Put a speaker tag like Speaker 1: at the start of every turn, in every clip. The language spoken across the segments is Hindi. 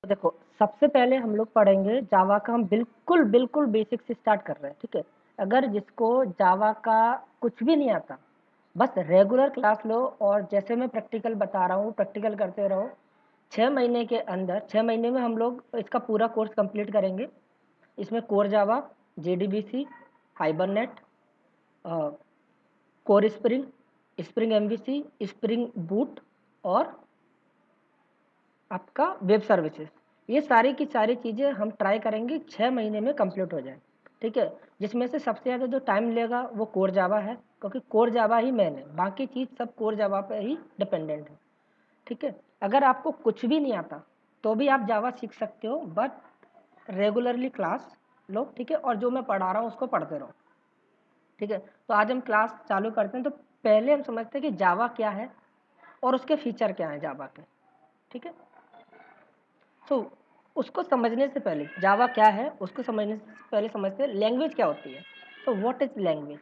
Speaker 1: देखो, सबसे पहले हम लोग पढ़ेंगे जावा का। हम बिल्कुल बिल्कुल बेसिक से स्टार्ट कर रहे हैं, ठीक है। अगर जिसको जावा का कुछ भी नहीं आता, बस रेगुलर क्लास लो और जैसे मैं प्रैक्टिकल बता रहा हूँ प्रैक्टिकल करते रहो। 6 महीने के अंदर, 6 महीने में हम लोग इसका पूरा कोर्स कंप्लीट करेंगे। इसमें core Java, JDBC, hibernate, core spring, spring MVC, spring boot और आपका वेब सर्विसेज, ये सारी की सारी चीज़ें हम ट्राई करेंगे 6 महीने में कंप्लीट हो जाए, ठीक है। जिसमें से सबसे ज़्यादा जो टाइम लेगा वो कोर जावा है, क्योंकि कोर जावा ही मेन है, बाकी चीज़ सब कोर जावा पे ही डिपेंडेंट है, ठीक है। अगर आपको कुछ भी नहीं आता तो भी आप जावा सीख सकते हो, बट रेगुलरली क्लास लो, ठीक है, और जो मैं पढ़ा रहा हूँ उसको पढ़ते रहो, ठीक है। तो आज हम क्लास चालू करते हैं। तो पहले हम समझते हैं कि जावा क्या है और उसके फीचर क्या हैं जावा के, ठीक है। तो उसको समझने से पहले, जावा क्या है उसको समझने से पहले समझते हैं लैंग्वेज क्या होती है। तो व्हाट इज लैंग्वेज?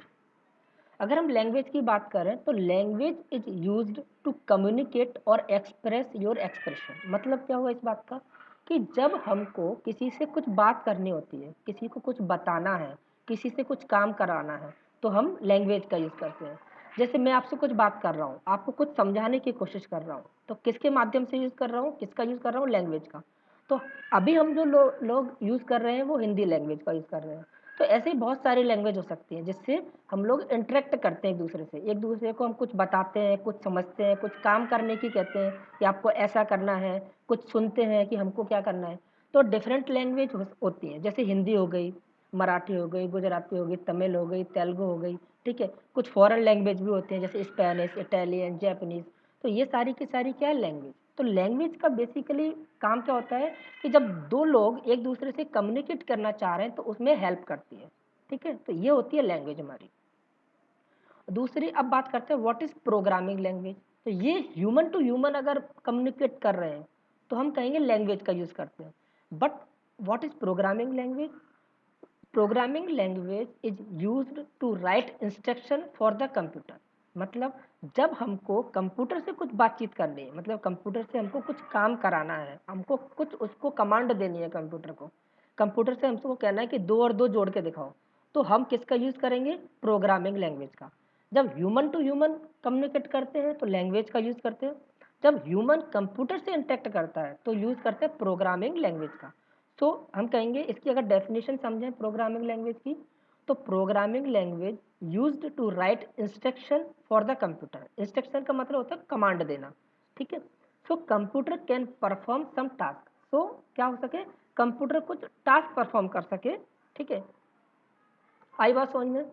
Speaker 1: अगर हम लैंग्वेज की बात करें तो language is used to communicate और एक्सप्रेस योर एक्सप्रेशन। मतलब क्या हुआ इस बात का कि जब हमको किसी से कुछ बात करनी होती है, किसी को कुछ बताना है, किसी से कुछ काम कराना है, तो हम लैंग्वेज का यूज़ करते हैं। जैसे मैं आपसे कुछ बात कर रहा हूँ, आपको कुछ समझाने की कोशिश कर रहा हूँ, तो किसके माध्यम से यूज़ कर रहा हूँ, किसका यूज़ कर रहा हूँ? लैंग्वेज का। तो अभी हम जो लोग यूज़ कर रहे हैं वो हिंदी लैंग्वेज का यूज़ कर रहे हैं। तो ऐसे ही बहुत सारी लैंग्वेज हो सकती हैं जिससे हम लोग इंटरेक्ट करते हैं एक दूसरे से, एक दूसरे को हम कुछ बताते हैं, कुछ समझते हैं, कुछ काम करने की कहते हैं कि आपको ऐसा करना है, कुछ सुनते हैं कि हमको क्या करना है। तो डिफरेंट लैंग्वेज होती हैं, जैसे हिंदी हो गई, मराठी हो गई, गुजराती हो गई, तमिल हो गई, तेलुगु हो गई, ठीक है। कुछ फॉरेन लैंग्वेज भी होती हैं जैसे स्पेनिश, इटालियन, जैपनीज। तो ये सारी की सारी क्या है? लैंग्वेज। तो लैंग्वेज का बेसिकली काम क्या होता है कि जब दो लोग एक दूसरे से कम्युनिकेट करना चाह रहे हैं तो उसमें हेल्प करती है, ठीक है। तो ये होती है लैंग्वेज हमारी। दूसरी अब बात करते हैं व्हाट इज प्रोग्रामिंग लैंग्वेज। तो ये ह्यूमन टू ह्यूमन अगर कम्युनिकेट कर रहे हैं तो हम कहेंगे लैंग्वेज का यूज करते हैं। But what is programming language? Programming language is used to write instruction for the computer. मतलब जब हमको कंप्यूटर से कुछ बातचीत करनी है, मतलब कंप्यूटर से हमको कुछ काम कराना है, हमको कुछ उसको कमांड देनी है कंप्यूटर को, कंप्यूटर से हमको कहना है कि 2 और 2 जोड़ के दिखाओ, तो हम किसका यूज़ करेंगे? प्रोग्रामिंग लैंग्वेज का। जब ह्यूमन टू ह्यूमन कम्युनिकेट करते हैं तो लैंग्वेज का यूज़ करते हैं। जब ह्यूमन कंप्यूटर से इंटरेक्ट करता है तो यूज़ करते हैं प्रोग्रामिंग लैंग्वेज का। तो हम कहेंगे इसकी अगर डेफिनेशन समझें प्रोग्रामिंग लैंग्वेज की, तो programming language used to write instruction for the computer. Instruction का मतलब होता है कमांड देना, ठीक है। So computer can perform some task. So क्या हो सके? कंप्यूटर कुछ टास्क परफॉर्म कर सके, ठीक है। आई बात समझ में?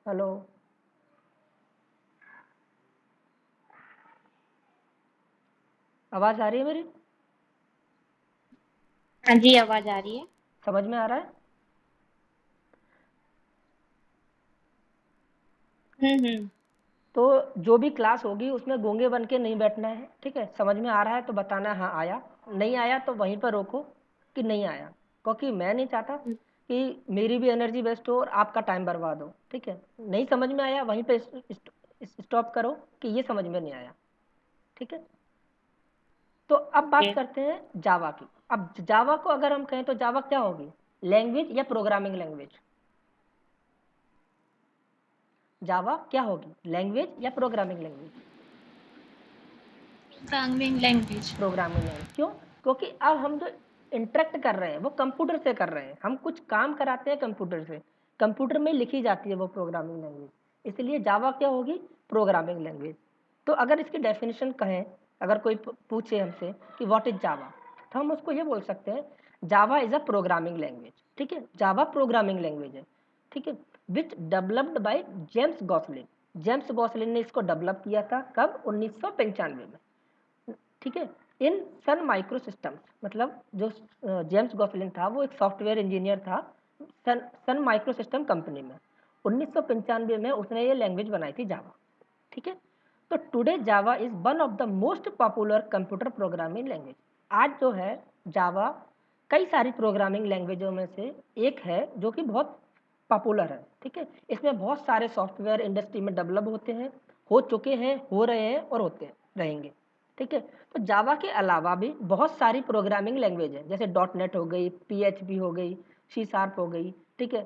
Speaker 1: हेलो, आवाज़ आ रही है मेरी?
Speaker 2: हाँ जी, आवाज़ आ रही है।
Speaker 1: समझ में आ रहा है?
Speaker 2: हुँ।
Speaker 1: तो जो भी क्लास होगी उसमें गूंगे बन के नहीं बैठना है, ठीक है। समझ में आ रहा है तो बताना हाँ आया, नहीं आया तो वहीं पर रोको कि नहीं आया, क्योंकि मैं नहीं चाहता
Speaker 2: हुँ,
Speaker 1: कि मेरी भी एनर्जी वेस्ट हो और आपका टाइम बर्बाद हो, ठीक है। नहीं समझ में आया वहीं पे स्टॉप करो कि ये समझ में नहीं आया, ठीक है। तो अब
Speaker 2: ओके।
Speaker 1: बात करते हैं जावा की। अब जावा को अगर हम कहें तो जावा क्या होगी? लैंग्वेज या प्रोग्रामिंग लैंग्वेज? जावा क्या होगी? लैंग्वेज या programming language?
Speaker 2: Programming language.
Speaker 1: Programming language. क्यों? क्योंकि अब हम जो इंटरेक्ट कर रहे हैं वो कंप्यूटर से कर रहे हैं, हम कुछ काम कराते हैं कंप्यूटर से, कंप्यूटर में लिखी जाती है वो प्रोग्रामिंग लैंग्वेज, इसलिए जावा क्या होगी? Programming language. तो अगर इसकी डेफिनेशन कहें, अगर कोई पूछे हमसे कि व्हाट इज जावा, तो हम उसको ये बोल सकते हैं Java is a programming language, ठीक है। जावा प्रोग्रामिंग लैंग्वेज है, ठीक है, which developed by James Gosling. James Gosling ने इसको डेवलप किया था कब? 1995 में, ठीक है। इन सन माइक्रो सिस्टम्स, मतलब जो जेम्स गॉसलिन था वो एक सॉफ्टवेयर इंजीनियर था सन माइक्रो सिस्टम कंपनी में। 1995 में उसने ये लैंग्वेज बनाई थी जावा, ठीक है। तो today Java is one of the most popular computer programming language. आज जो है जावा कई सारी प्रोग्रामिंग लैंग्वेजों में से एक है जो कि बहुत पॉपुलर है, ठीक है। इसमें बहुत सारे सॉफ्टवेयर इंडस्ट्री में डेवलप होते हैं, हो चुके हैं, हो रहे हैं और होते रहेंगे, ठीक है। तो जावा के अलावा भी बहुत सारी प्रोग्रामिंग लैंग्वेज है, जैसे .NET हो गई, PHP हो गई, C# हो गई, ठीक है,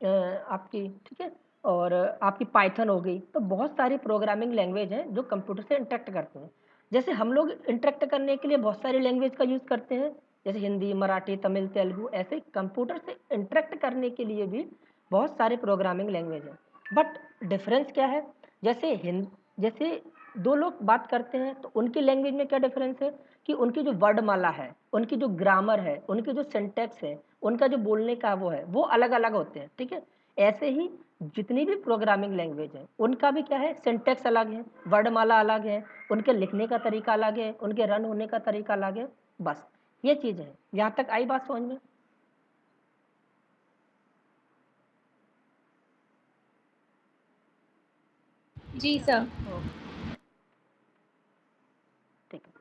Speaker 1: आपकी, ठीक है, और आपकी पाइथन हो गई। तो बहुत सारी प्रोग्रामिंग लैंग्वेज हैं जो कंप्यूटर से इंटरेक्ट करते हैं। जैसे हम लोग इंटरेक्ट करने के लिए बहुत सारी लैंग्वेज का यूज़ करते हैं, जैसे हिंदी, मराठी, तमिल, तेलुगु, ऐसे कंप्यूटर से इंटरेक्ट करने के लिए भी बहुत सारे प्रोग्रामिंग लैंग्वेज हैं। बट डिफरेंस क्या है? जैसे दो लोग बात करते हैं तो उनकी लैंग्वेज में क्या डिफरेंस है कि उनकी जो वर्डमाला है, उनकी जो ग्रामर है, उनकी जो सिंटैक्स है, उनका जो बोलने का वो है, वो अलग अलग होते हैं, ठीक है। ऐसे ही जितनी भी प्रोग्रामिंग लैंग्वेज है उनका भी क्या है, सिंटैक्स अलग है, वर्डमाला अलग है, उनके लिखने का तरीका अलग है, उनके रन होने का तरीका अलग है। बस ये चीज़ है। यहाँ तक आई बात समझ में?
Speaker 2: जी सर।
Speaker 1: ठीक है।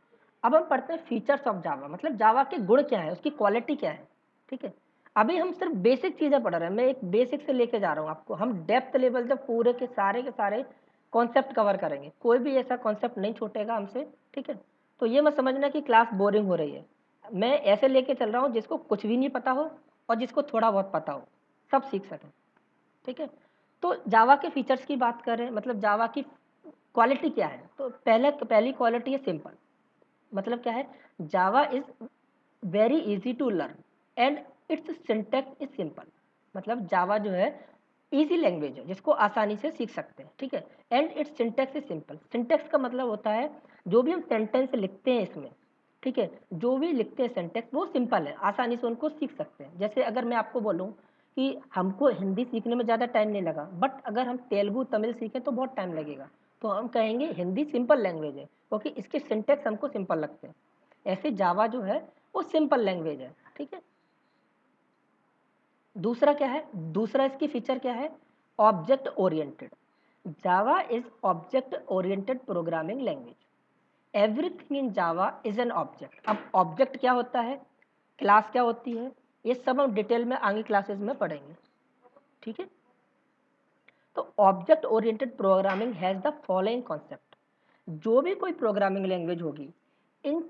Speaker 1: अब हम पढ़ते हैं फीचर्स ऑफ जावा, मतलब जावा के गुण क्या है, उसकी क्वालिटी क्या है, ठीक है। अभी हम सिर्फ बेसिक चीज़ें पढ़ रहे हैं, मैं एक बेसिक से लेके जा रहा हूँ आपको। हम डेप्थ लेवल तक पूरे के सारे कॉन्सेप्ट कवर करेंगे, कोई भी ऐसा कॉन्सेप्ट नहीं छूटेगा हमसे, ठीक है। तो ये मत समझना कि क्लास बोरिंग हो रही है, मैं ऐसे लेके चल रहा हूँ जिसको कुछ भी नहीं पता हो और जिसको थोड़ा बहुत पता हो, सब सीख सकें, ठीक है। तो जावा के फीचर्स की बात करें, मतलब जावा की क्वालिटी क्या है, तो पहली क्वालिटी है सिंपल। मतलब क्या है, Java is very easy to learn and its syntax is simple. मतलब जावा जो है इजी लैंग्वेज है जिसको आसानी से सीख सकते हैं, ठीक है। And its syntax is simple. Syntax का मतलब होता है जो भी हम सेंटेंस लिखते हैं इसमें, ठीक है, जो भी लिखते हैं सेंटेंस वो सिंपल है, आसानी से उनको सीख सकते हैं। जैसे अगर मैं आपको बोलूँ कि हमको हिंदी सीखने में ज़्यादा टाइम नहीं लगा, बट अगर हम तेलुगु तमिल सीखें तो बहुत टाइम लगेगा, तो हम कहेंगे हिंदी सिंपल लैंग्वेज है क्योंकि इसके सिंटेक्स हमको सिंपल लगते हैं। ऐसे जावा जो है वो सिंपल लैंग्वेज है, ठीक है। दूसरा क्या है, दूसरा इसकी फीचर क्या है, object oriented. Java is object oriented programming language. Everything in Java is an object. अब ऑब्जेक्ट क्या होता है, क्लास क्या होती है, ये सब हम डिटेल में आगे क्लासेस में पढ़ेंगे, ठीक है। तो object oriented programming has the following concept. जो भी कोई प्रोग्रामिंग लैंग्वेज होगी, इन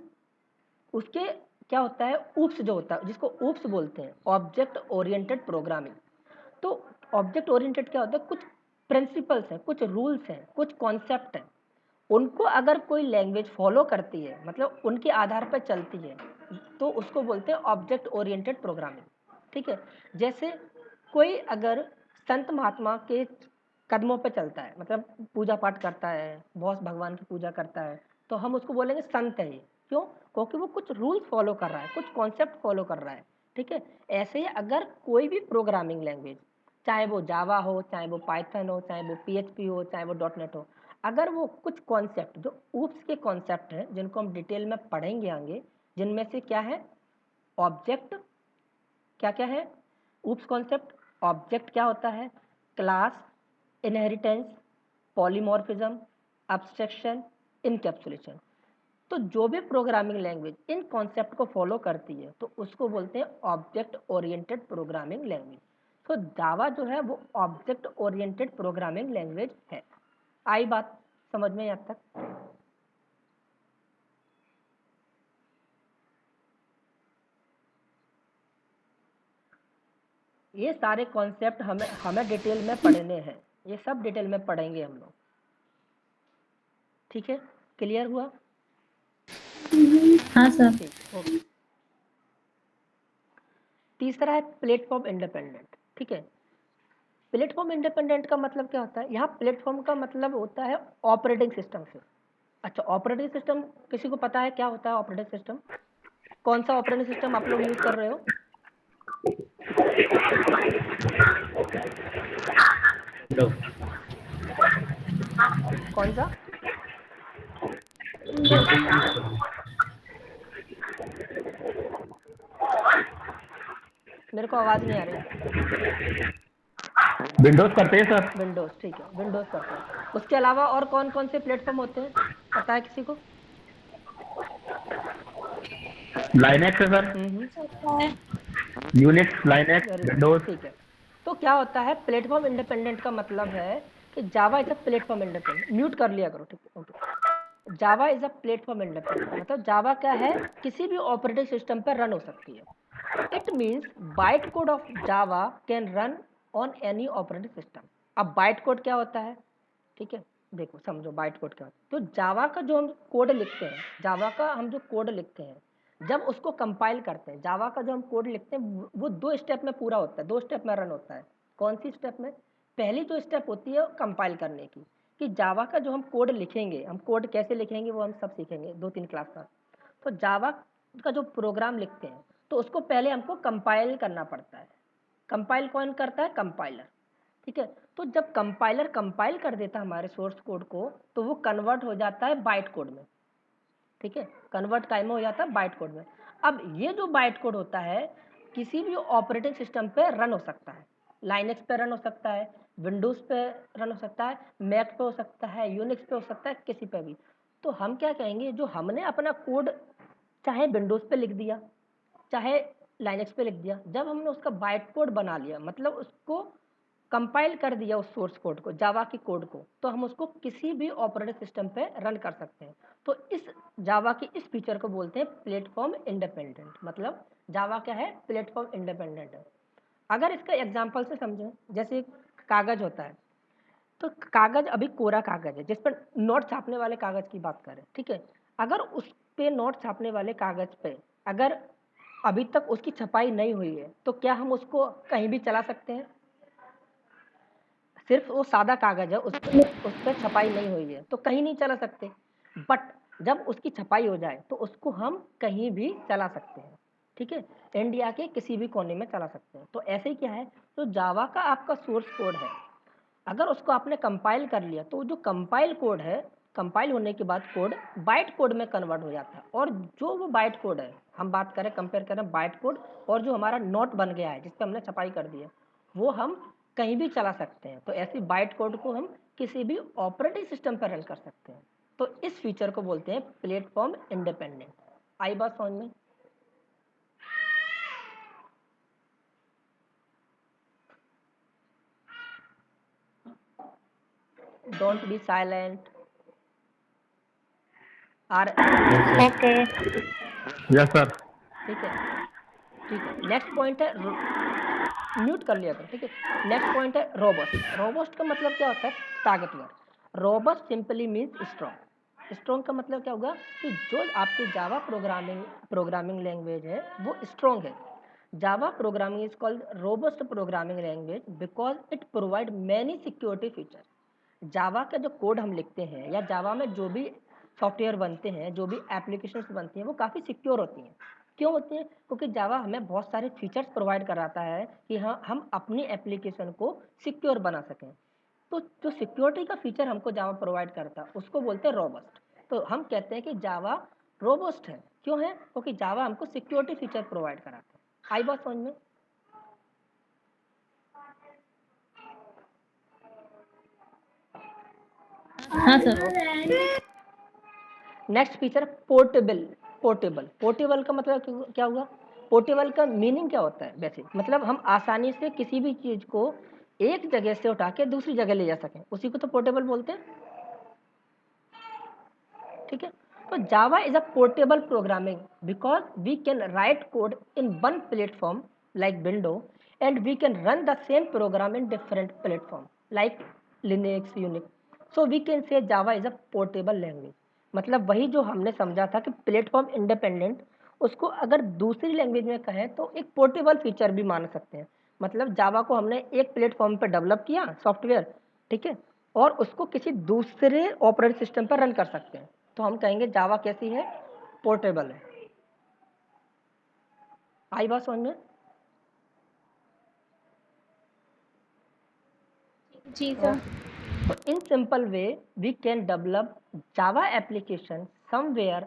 Speaker 1: उसके क्या होता है, ऊप्स जो होता है, जिसको ऊप्स बोलते हैं, ऑब्जेक्ट ओरिएंटेड प्रोग्रामिंग। तो ऑब्जेक्ट ओरिएंटेड क्या होता है, कुछ प्रिंसिपल्स हैं, कुछ रूल्स हैं, कुछ कॉन्सेप्ट हैं, उनको अगर कोई लैंग्वेज फॉलो करती है, मतलब उनके आधार पर चलती है, तो उसको बोलते हैं ऑब्जेक्ट ओरिएंटेड प्रोग्रामिंग, ठीक है। जैसे कोई अगर संत महात्मा के कदमों पे चलता है, मतलब पूजा पाठ करता है, बहुत भगवान की पूजा करता है, तो हम उसको बोलेंगे संत है ये। क्यों? क्योंकि वो कुछ रूल्स फॉलो कर रहा है, कुछ कॉन्सेप्ट फॉलो कर रहा है, ठीक है। ऐसे ही अगर कोई भी प्रोग्रामिंग लैंग्वेज, चाहे वो जावा हो, चाहे वो पाइथन हो, चाहे वो PHP हो, चाहे वो .NET हो, अगर वो कुछ कॉन्सेप्ट जो ऊप्स के कॉन्सेप्ट हैं जिनको हम डिटेल में पढ़ेंगे आगे, जिनमें से क्या है, ऑब्जेक्ट, क्या क्या है, ऊप्स कॉन्सेप्ट, ऑब्जेक्ट क्या होता है, class, inheritance, polymorphism, abstraction, encapsulation. तो जो भी प्रोग्रामिंग लैंग्वेज इन कॉन्सेप्ट को फॉलो करती है तो उसको बोलते हैं ऑब्जेक्ट ओरिएंटेड प्रोग्रामिंग लैंग्वेज। तो जावा जो है वो ऑब्जेक्ट ओरिएंटेड प्रोग्रामिंग लैंग्वेज है। आई बात समझ में यहाँ तक? ये सारे कॉन्सेप्ट हमें हमें डिटेल में पढ़ने हैं, ये सब डिटेल में पढ़ेंगे हम लोग, ठीक है। क्लियर हुआ?
Speaker 2: हाँ सर।
Speaker 1: ठीक, ओके। तीसरा है प्लेटफॉर्म इंडिपेंडेंट, ठीक है। प्लेटफॉर्म इंडिपेंडेंट का मतलब क्या होता है, यहाँ प्लेटफॉर्म का मतलब होता है ऑपरेटिंग सिस्टम से। अच्छा, ऑपरेटिंग सिस्टम किसी को पता है क्या होता है ऑपरेटिंग सिस्टम? कौन सा ऑपरेटिंग सिस्टम आप लोग यूज कर रहे हो? कौन सा? मेरे को आवाज नहीं आ रही।
Speaker 3: विंडोज करते हैं सर।
Speaker 1: विंडोज, ठीक है, विंडोज करते हैं। उसके अलावा और कौन कौन से प्लेटफॉर्म होते हैं, पता है किसी को?
Speaker 3: लाइनेक्स है सर,
Speaker 1: हम्म,
Speaker 2: होता है।
Speaker 3: Unix, Linux,
Speaker 1: very good,
Speaker 3: Windows.
Speaker 1: ठीक है। तो क्या होता है, प्लेटफॉर्म इंडिपेंडेंट का मतलब है कि जावा is a platform independent. Mute कर लिया करो, ठीक है, okay. Java is a platform independent मतलब जावा क्या है, किसी भी ऑपरेटिंग सिस्टम पर रन हो सकती है। It means byte code of Java can run on any operating system. अब बाइट कोड क्या होता है, ठीक है, देखो समझो बाइट कोड क्या होता है। तो जावा का जो हम कोड लिखते हैं, जावा का हम जो कोड लिखते हैं, जब उसको कंपाइल करते हैं, जावा का जो हम कोड लिखते हैं वो 2 स्टेप में पूरा होता है, 2 स्टेप में रन होता है। कौन सी स्टेप में? पहली जो स्टेप होती है कंपाइल करने की, कि जावा का जो हम कोड लिखेंगे, हम कोड कैसे लिखेंगे वो हम सब सीखेंगे 2-3 क्लास का। तो जावा का जो प्रोग्राम लिखते हैं तो उसको पहले हमको कंपाइल करना पड़ता है। कंपाइल कौन करता है? कंपाइलर, ठीक है। तो जब कंपाइलर कंपाइल कर देता है हमारे सोर्स कोड को, तो वो कन्वर्ट हो जाता है बाइट कोड में, ठीक है, कन्वर्ट टाइम में हो जाता है बाइट कोड में। अब ये जो बाइट कोड होता है किसी भी ऑपरेटिंग सिस्टम पे रन हो सकता है, लाइनक्स पे रन हो सकता है, विंडोज़ पे रन हो सकता है, मैक पे हो सकता है, यूनिक्स पे हो सकता है, किसी पे भी। तो हम क्या कहेंगे, जो हमने अपना कोड चाहे विंडोज़ पे लिख दिया चाहे लाइनक्स पे लिख दिया, जब हमने उसका बाइट कोड बना लिया मतलब उसको कंपाइल कर दिया उस सोर्स कोड को, जावा की कोड को, तो हम उसको किसी भी ऑपरेटिंग सिस्टम पे रन कर सकते हैं। तो इस जावा की इस फीचर को बोलते हैं प्लेटफॉर्म इंडिपेंडेंट। मतलब जावा क्या है? प्लेटफॉर्म इंडिपेंडेंट है। अगर इसका एग्जांपल से समझें, जैसे कागज होता है, तो कागज अभी कोरा कागज है जिस पर नोट छापने वाले कागज की बात करें, ठीक है। अगर उस पे नोट छापने वाले कागज पे अगर अभी तक उसकी छपाई नहीं हुई है तो क्या हम उसको कहीं भी चला सकते हैं? सिर्फ वो सादा कागज है, उस पर छपाई नहीं हुई है तो कहीं नहीं चला सकते। बट जब उसकी छपाई हो जाए तो उसको हम कहीं भी चला सकते हैं, ठीक है, इंडिया के किसी भी कोने में चला सकते हैं। तो ऐसे ही क्या है, तो जावा का आपका सोर्स कोड है, अगर उसको आपने कंपाइल कर लिया तो जो कंपाइल कोड है, कंपाइल होने के बाद कोड बाइट कोड में कन्वर्ट हो जाता है। और जो वो बाइट कोड है, हम बात करें कंपेयर करें बाइट कोड और जो हमारा नोट बन गया है जिस पर हमने छपाई कर दी है, वो हम कहीं भी चला सकते हैं। तो ऐसी बाइट कोड को हम किसी भी ऑपरेटिंग सिस्टम पर रन कर सकते हैं। तो इस फीचर को बोलते हैं प्लेटफॉर्म इंडिपेंडेंट। आई बात समझ में? Don't be silent. Are
Speaker 2: okay.
Speaker 3: Yes sir.
Speaker 1: ठीक है, ठीक है। नेक्स्ट पॉइंट है, म्यूट कर लिया करो, ठीक है। नेक्स्ट पॉइंट है रोबस्ट। रोबस्ट का मतलब क्या होता है? ताकतवर। Robust simply means strong. Strong का मतलब क्या होगा कि जो आपकी जावा प्रोग्रामिंग लैंग्वेज है वो स्ट्रॉन्ग है। Java programming is called robust programming language because it provide many security feature. जावा का जो कोड हम लिखते हैं या जावा में जो भी सॉफ्टवेयर बनते हैं, जो भी एप्लीकेशंस बनती हैं, वो काफ़ी सिक्योर होती हैं। क्यों होती हैं? क्योंकि जावा हमें बहुत सारे फीचर्स प्रोवाइड कराता है कि हाँ हम अपनी एप्लीकेशन को सिक्योर बना सकें। तो जो सिक्योरिटी का फीचर हमको जावा प्रोवाइड करता है उसको बोलते हैं रोबस्ट। तो हम कहते हैं कि जावा रोबस्ट है। क्यों है? क्योंकि जावा हमको सिक्योरिटी फीचर प्रोवाइड कराता है। आई बात समझ में?
Speaker 2: हाँ sir.
Speaker 1: Next feature portable. Portable का मतलब क्या हुआ? पोर्टेबल का मीनिंग क्या होता है वैसे? मतलब हम आसानी से किसी भी चीज़ को एक जगह से उठा के दूसरी जगह ले जा सकें, उसी को तो पोर्टेबल बोलते हैं, ठीक है। तो Java is a portable programming because we can write code in one platform like window and we can run the same program in different platform like Linux, Unix. So we can say Java is a portable language. मतलब वही जो हमने समझा था कि प्लेटफॉर्म इंडिपेंडेंट, उसको अगर दूसरी लैंग्वेज में कहें तो एक पोर्टेबल फीचर भी मान सकते हैं। मतलब जावा को हमने एक प्लेटफॉर्म पर डेवलप किया सॉफ्टवेयर, ठीक है, और उसको किसी दूसरे ऑपरेटिंग सिस्टम पर रन कर सकते हैं। तो हम कहेंगे जावा कैसी है? पोर्टेबल है। आई बात समझ में?
Speaker 2: जी सर।
Speaker 1: तो in simple way we can develop Java application somewhere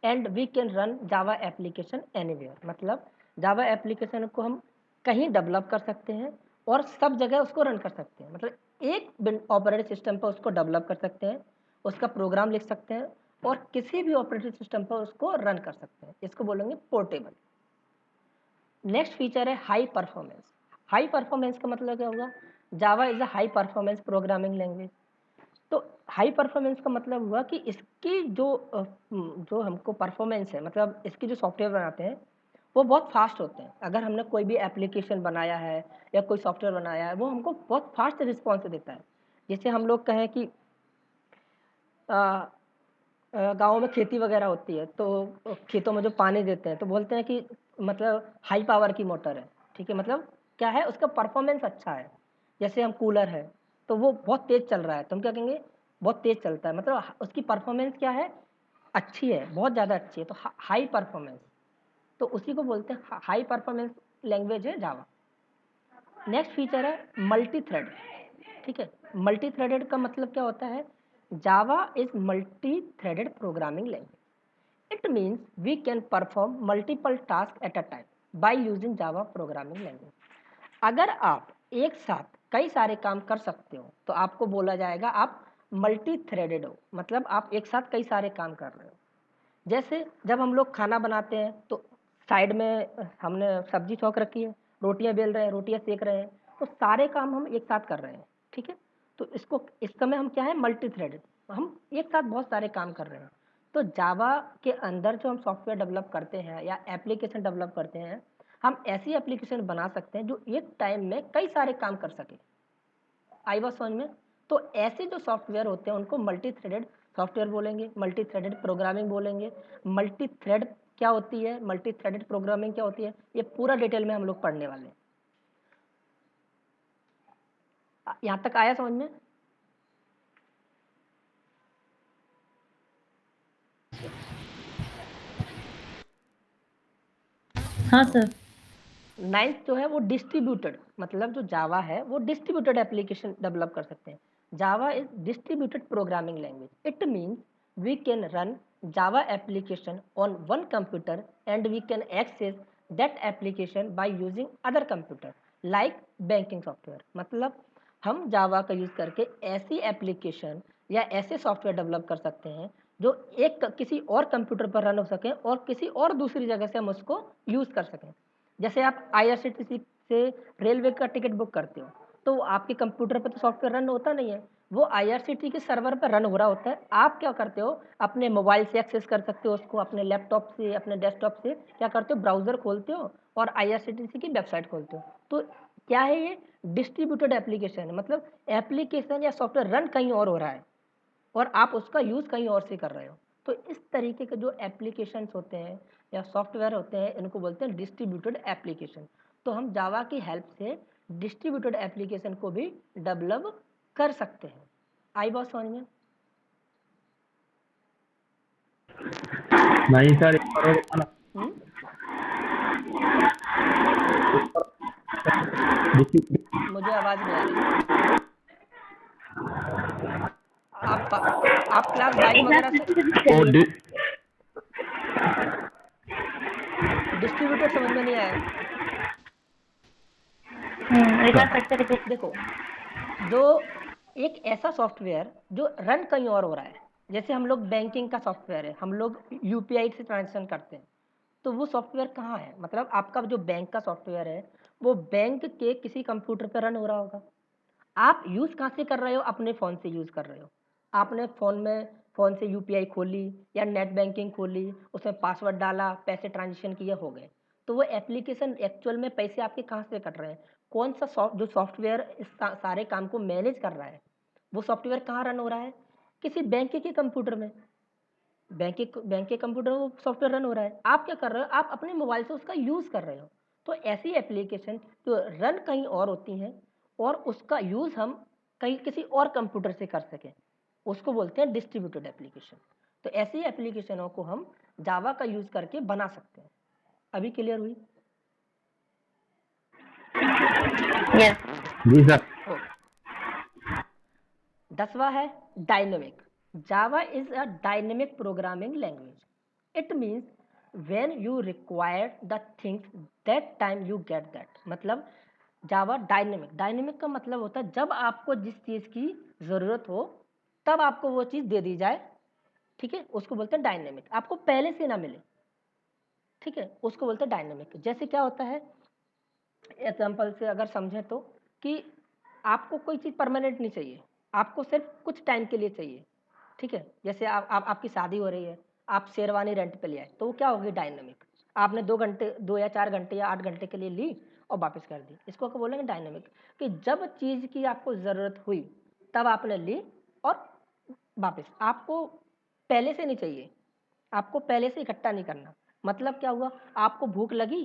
Speaker 1: and we can run Java application anywhere. मतलब जावा एप्लीकेशन को हम कहीं डेवलप कर सकते हैं और सब जगह उसको रन कर सकते हैं। मतलब एक ऑपरेटिंग सिस्टम पर उसको डेवलप कर सकते हैं, उसका प्रोग्राम लिख सकते हैं और किसी भी ऑपरेटिंग सिस्टम पर उसको रन कर सकते हैं। इसको बोलेंगे पोर्टेबल। नेक्स्ट फीचर है हाई परफॉर्मेंस। हाई परफॉर्मेंस का मतलब क्या होगा? जावा is a high performance programming language. तो हाई परफॉर्मेंस का मतलब हुआ कि इसकी जो हमको परफॉर्मेंस है, मतलब इसकी जो सॉफ्टवेयर बनाते हैं वो बहुत फास्ट होते हैं। अगर हमने कोई भी एप्लीकेशन बनाया है या कोई सॉफ्टवेयर बनाया है, वो हमको बहुत फास्ट रिस्पॉन्स देता है। जैसे हम लोग कहें कि गाँव में खेती वगैरह होती है, तो खेतों में जो पानी देते हैं तो बोलते हैं कि मतलब हाई पावर की मोटर है, ठीक है? मतलब क्या है, उसका परफॉर्मेंस अच्छा है। जैसे हम कूलर है, तो वो बहुत तेज़ चल रहा है, तो हम क्या कहेंगे, बहुत तेज़ चलता है, मतलब उसकी परफॉर्मेंस क्या है, अच्छी है, बहुत ज़्यादा अच्छी है, तो हाई परफॉर्मेंस, तो उसी को बोलते हैं हाई परफॉर्मेंस लैंग्वेज है जावा। नेक्स्ट फीचर है मल्टी थ्रेड, ठीक है? मल्टी थ्रेडेड का मतलब क्या होता है? Java is multi threaded programming language. It means we can perform multiple task at a time by using Java programming language. अगर आप एक साथ कई सारे काम कर सकते हो तो आपको बोला जाएगा आप मल्टी थ्रेडेड हो, मतलब आप एक साथ कई सारे काम कर रहे हो। जैसे जब हम लोग खाना बनाते हैं तो साइड में हमने सब्जी छौंक रखी है, रोटियां बेल रहे हैं, रोटियां सेक रहे हैं, तो सारे काम हम एक साथ कर रहे हैं, ठीक है? तो इसको इस समय हम क्या है, मल्टी थ्रेडेड, हम एक साथ बहुत सारे काम कर रहे हैं। तो जावा के अंदर जो हम सॉफ्टवेयर डेवलप करते हैं या एप्लीकेशन डेवलप करते हैं, हम ऐसी एप्लीकेशन बना सकते हैं जो एक टाइम में कई सारे काम कर सके। आई बात समझ में? तो ऐसे जो सॉफ्टवेयर होते हैं उनको मल्टी थ्रेडेड सॉफ्टवेयर बोलेंगे, मल्टी थ्रेडेड प्रोग्रामिंग बोलेंगे। मल्टी थ्रेड क्या होती है, मल्टी थ्रेडेड प्रोग्रामिंग क्या होती है, ये पूरा डिटेल में हम लोग पढ़ने वाले हैं। यहाँ तक आया समझ में?
Speaker 2: हाँ सर।
Speaker 1: नाइन्थ जो है वो डिस्ट्रीब्यूटेड, मतलब जो जावा है वो डिस्ट्रीब्यूटेड एप्लीकेशन डेवलप कर सकते हैं। Java is distributed programming language. It means we can run Java application on one computer and we can access that application by using other computer like banking software. मतलब हम जावा का यूज़ करके ऐसी एप्लीकेशन या ऐसे सॉफ्टवेयर डेवलप कर सकते हैं जो एक किसी और कंप्यूटर पर रन हो सके और किसी और दूसरी जगह से हम उसको यूज़ कर सकें। जैसे आप आईआरसीटीसी से रेलवे का टिकट बुक करते हो, तो आपके कंप्यूटर पर तो सॉफ्टवेयर रन होता नहीं है, वो आईआरसीटीसी के सर्वर पर रन हो रहा होता है। आप क्या करते हो, अपने मोबाइल से एक्सेस कर सकते हो उसको, अपने लैपटॉप से, अपने डेस्कटॉप से क्या करते हो, ब्राउज़र खोलते हो और आईआरसीटीसी की वेबसाइट खोलते हो। तो क्या है ये, डिस्ट्रीब्यूटेड एप्लीकेशन है, मतलब एप्लीकेशन या सॉफ्टवेयर रन कहीं और हो रहा है और आप उसका यूज़ कहीं और से कर रहे हो। तो इस तरीके के जो एप्लीकेशंस होते हैं या सॉफ्टवेयर होते हैं, इनको बोलते हैं डिस्ट्रीब्यूटेड एप्लीकेशन। तो हम जावा की हेल्प से डिस्ट्रीब्यूटेड एप्लीकेशन को भी डेवलप कर सकते हैं। आई बात समझ में?
Speaker 3: नहीं सर, एक बार और बताना।
Speaker 1: हम्म? मुझे आवाज़ नहीं आ रही। आप क्लास 22
Speaker 2: एक बार
Speaker 1: वगैरह
Speaker 2: फिर
Speaker 1: से
Speaker 2: से रिपीट
Speaker 3: ओ
Speaker 2: करिएगा।
Speaker 1: डिस्ट्रीब्यूटेड समझ में नहीं आया?
Speaker 2: एक बार फिर से रिपीट।
Speaker 1: देखो, जो एक ऐसा सॉफ्टवेयर जो रन कहीं और हो रहा है, जैसे हम लोग बैंकिंग का सॉफ्टवेयर है, हम लोग यूपीआई से ट्रांजेक्शन करते हैं, तो वो सॉफ्टवेयर कहाँ है, मतलब आपका जो बैंक का सॉफ्टवेयर है वो बैंक के किसी कंप्यूटर पर रन हो रहा होगा। आप यूज़ कहाँ से कर रहे हो, अपने फ़ोन से यूज़ कर रहे हो। आपने फ़ोन से यूपीआई खोली या नेट बैंकिंग खोली, उसमें पासवर्ड डाला, पैसे ट्रांजेक्शन किए, हो गए। तो वो एप्लीकेशन एक्चुअल में पैसे आपके कहाँ से कट रहे हैं, कौन सा जो सॉफ्टवेयर इस सारे काम को मैनेज कर रहा है, वो सॉफ्टवेयर कहाँ रन हो रहा है, किसी बैंक के कंप्यूटर में। बैंक के कंप्यूटर में वो सॉफ्टवेयर रन हो रहा है, आप क्या कर रहे हो, आप अपने मोबाइल से उसका यूज़ कर रहे हो। तो ऐसी एप्लीकेशन जो रन कहीं और होती हैं और उसका यूज़ हम कहीं किसी और कंप्यूटर से कर सकें, उसको बोलते हैं डिस्ट्रीब्यूटेड एप्लीकेशन। तो ऐसी एप्लीकेशनों को हम जावा का यूज़ करके बना सकते हैं। अभी क्लियर हुई?
Speaker 2: यस।
Speaker 3: जी सर।
Speaker 1: ओके। 10वां है dynamic. Java is a dynamic programming language. It means when you require the things that time you get that. मतलब जावा डायनेमिक का मतलब होता है जब आपको जिस चीज़ की ज़रूरत हो तब आपको वो चीज़ दे दी जाए, ठीक है, उसको बोलते हैं डायनेमिक। आपको पहले से ना मिले, ठीक है, उसको बोलते हैं डायनेमिक। जैसे क्या होता है, एग्जाम्पल से अगर समझें तो कि आपको कोई चीज़ परमानेंट नहीं चाहिए, आपको सिर्फ कुछ टाइम के लिए चाहिए, ठीक है? जैसे आपकी शादी हो रही है, आप शेरवानी रेंट पे ले आए, तो वो क्या होगी डायनामिक। आपने 2 घंटे 2 या 4 घंटे या 8 घंटे के लिए ली और वापस कर दी। इसको क्या बोलेंगे डायनामिक, कि जब चीज़ की आपको ज़रूरत हुई, तब आपने ली और वापस। आपको पहले से नहीं चाहिए, आपको पहले से इकट्ठा नहीं करना। मतलब क्या हुआ, आपको भूख लगी,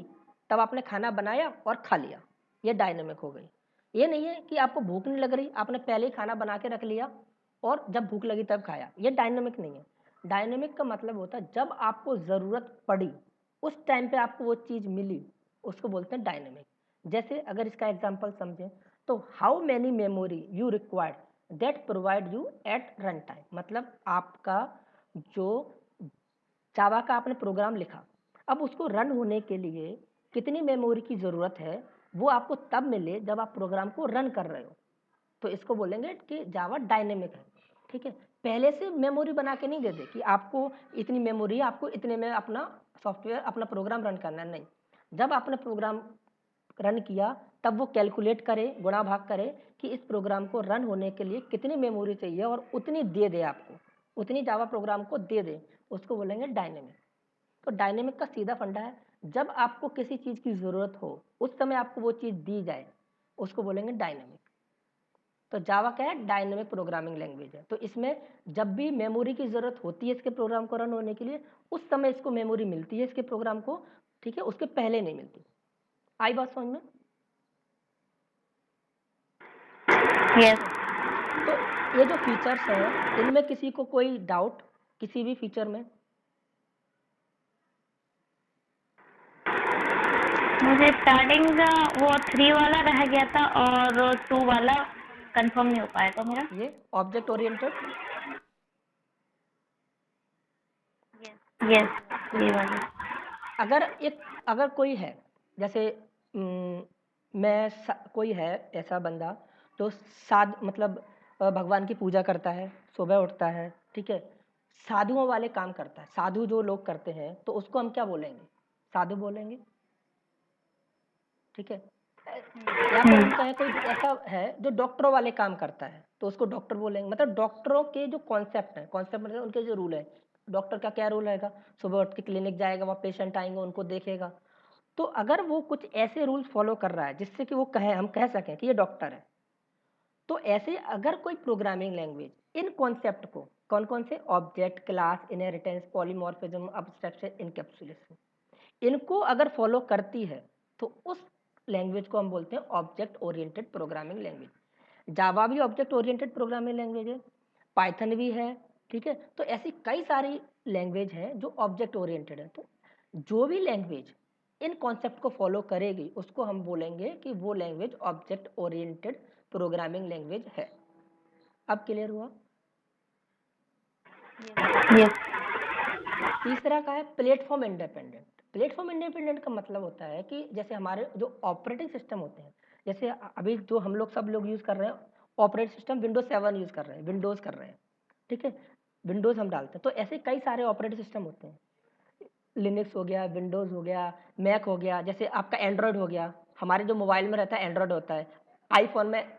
Speaker 1: तब आपने खाना बनाया और खा लिया, ये डायनामिक हो गई। ये नहीं है कि आपको भूख नहीं लग रही, आपने पहले ही खाना बना के रख लिया और जब भूख लगी तब खाया, ये डायनामिक नहीं है। डायनामिक का मतलब होता है जब आपको ज़रूरत पड़ी, उस टाइम पे आपको वो चीज़ मिली, उसको बोलते हैं डायनामिक। जैसे अगर इसका एग्जांपल समझें तो how many memory you required that provide you at run time, मतलब आपका जो जावा का आपने प्रोग्राम लिखा, अब उसको रन होने के लिए कितनी मेमोरी की ज़रूरत है, वो आपको तब मिले जब आप प्रोग्राम को रन कर रहे हो। तो इसको बोलेंगे कि जावा डायनेमिक है, ठीक है? पहले से मेमोरी बना के नहीं दे दे कि आपको इतनी मेमोरी, आपको इतने में अपना सॉफ्टवेयर, अपना प्रोग्राम रन करना है, नहीं। जब आपने प्रोग्राम रन किया, तब वो कैलकुलेट करे, गुणा भाग करे कि इस प्रोग्राम को रन होने के लिए कितनी मेमोरी चाहिए और उतनी दे दे आपको, उतनी जावा प्रोग्राम को दे दे, उसको बोलेंगे डायनेमिक। तो डायनेमिक का सीधा फंडा है, जब आपको किसी चीज़ की ज़रूरत हो, उस समय आपको वो चीज़ दी जाए, उसको बोलेंगे डायनेमिक। तो जावा क्या है, डायनेमिक प्रोग्रामिंग लैंग्वेज है। तो इसमें जब भी मेमोरी की ज़रूरत होती है इसके प्रोग्राम को रन होने के लिए, उस समय इसको मेमोरी मिलती है इसके प्रोग्राम को, ठीक है? उसके पहले नहीं मिलती। आई बात समझ में?
Speaker 2: यस।
Speaker 1: तो ये जो फीचर्स हैं, इनमें किसी को कोई डाउट किसी भी फीचर में?
Speaker 2: मुझे स्टार्टिंग का वो 3 वाला रह गया था और 2 वाला कंफर्म नहीं हो पाया था मेरा।
Speaker 1: ये ऑब्जेक्ट ओरिएंटेड,
Speaker 2: यस, ये वाला।
Speaker 1: अगर कोई है, जैसे कोई है ऐसा बंदा जो मतलब भगवान की पूजा करता है, सुबह उठता है, ठीक है? साधुओं वाले काम करता है, साधु जो लोग करते हैं, तो उसको हम क्या बोलेंगे? साधु बोलेंगे, ठीक है? या फिर हम कहें कोई ऐसा है जो डॉक्टरों वाले काम करता है, तो उसको डॉक्टर बोलेंगे। मतलब डॉक्टरों के जो कॉन्सेप्ट हैं, कॉन्सेप्ट मतलब उनके जो रूल है, डॉक्टर का क्या रूल रहेगा, सुबह उठ के क्लिनिक जाएगा, वहाँ पेशेंट आएंगे, उनको देखेगा। तो अगर वो कुछ ऐसे रूल्स फॉलो कर रहा है जिससे कि वो हम कह सकें कि ये डॉक्टर है, तो ऐसे अगर कोई प्रोग्रामिंग लैंग्वेज इन कॉन्सेप्ट को, कौन कौन से, object, class, inheritance, polymorphism, abstraction, encapsulation, इनको अगर फॉलो करती है, तो उस लैंग्वेज को हम बोलते हैं ऑब्जेक्ट ओरिएंटेड प्रोग्रामिंग लैंग्वेज। जावा भी ऑब्जेक्ट ओरिएंटेड प्रोग्रामिंग लैंग्वेज है, पाइथन भी है, ठीक है? तो ऐसी कई सारी लैंग्वेज हैं जो ऑब्जेक्ट ओरिएंटेड है। तो जो भी लैंग्वेज इन कॉन्सेप्ट को फॉलो करेगी, उसको हम बोलेंगे कि वो language object oriented programming language है। अब क्लियर हुआ?
Speaker 2: यस।
Speaker 1: तीसरा का है प्लेटफॉर्म इंडिपेंडेंट। प्लेटफॉर्म इंडिपेंडेंट का मतलब होता है कि जैसे हमारे जो ऑपरेटिंग सिस्टम होते हैं, जैसे अभी जो हम लोग सब लोग यूज़ कर रहे हैं, ऑपरेटिंग सिस्टम विंडोज 7 यूज़ कर रहे हैं, विंडोज़ कर रहे हैं, ठीक है? विंडोज़ हम डालते हैं, तो ऐसे कई सारे ऑपरेटिंग सिस्टम होते हैं। लिनक्स हो गया, विंडोज़ हो गया, मैक हो गया, जैसे आपका एंड्रॉयड हो गया, हमारे जो मोबाइल में रहता है एंड्रॉयड होता है, आईफोन में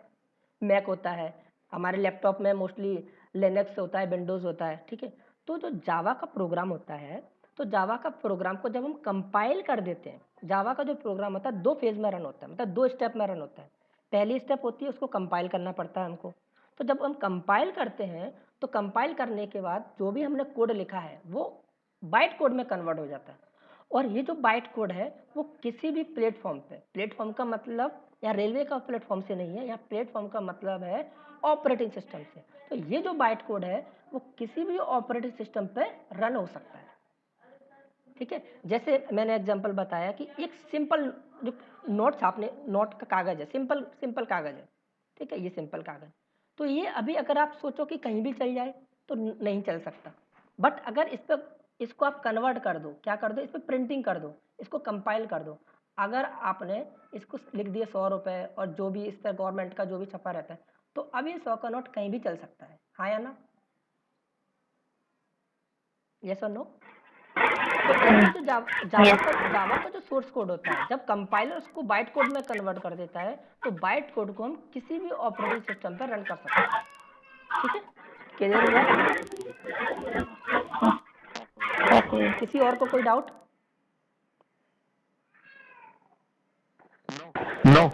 Speaker 1: मैक होता है, हमारे लैपटॉप में मोस्टली लिनक्स होता है, विंडोज़ होता है, ठीक है? तो जो जावा का प्रोग्राम होता है, तो जावा का प्रोग्राम को जब हम कंपाइल कर देते हैं, जावा का जो प्रोग्राम होता है 2 फेज़ में रन होता है, मतलब 2 स्टेप में रन होता है। पहली स्टेप होती है उसको कंपाइल करना पड़ता है हमको। तो जब हम कंपाइल करते हैं, तो कंपाइल करने के बाद जो भी हमने कोड लिखा है, वो बाइट कोड में कन्वर्ट हो जाता है। और ये जो बाइट कोड है, वो किसी भी प्लेटफॉर्म पे, प्लेटफॉर्म का मतलब या रेलवे का प्लेटफॉर्म से नहीं है, यहाँ प्लेटफॉर्म का मतलब है ऑपरेटिंग सिस्टम से। तो ये जो बाइट कोड है, वो किसी भी ऑपरेटिंग सिस्टम पे रन हो सकता है, ठीक है? जैसे मैंने एग्जांपल बताया कि एक सिंपल जो नोट्स, आपने नोट का कागज़ है, सिंपल सिंपल कागज़ है, ठीक है? ये सिंपल कागज़, तो ये अभी अगर आप सोचो कि कहीं भी चल जाए, तो नहीं चल सकता। बट अगर इस पर इसको आप कन्वर्ट कर दो, क्या कर दो, इस पर प्रिंटिंग कर दो, इसको कंपाइल कर दो। अगर आपने इसको लिख दिए 100 रुपये और जो भी इस पर गवर्नमेंट का जो भी छपा रहता है, तो अब ये 100 का नोट कहीं भी चल सकता है। हाँ या ना? यस और नो? तो जावा का जो सोर्स कोड होता है, जब कंपाइलर उसको बाइट कोड में कन्वर्ट कर देता है तो बाइट कोड को हम किसी भी ऑपरेटिंग सिस्टम पर रन कर सकते हैं। ठीक है, क्लियर हुआ? किसी और को कोई डाउट?
Speaker 3: नो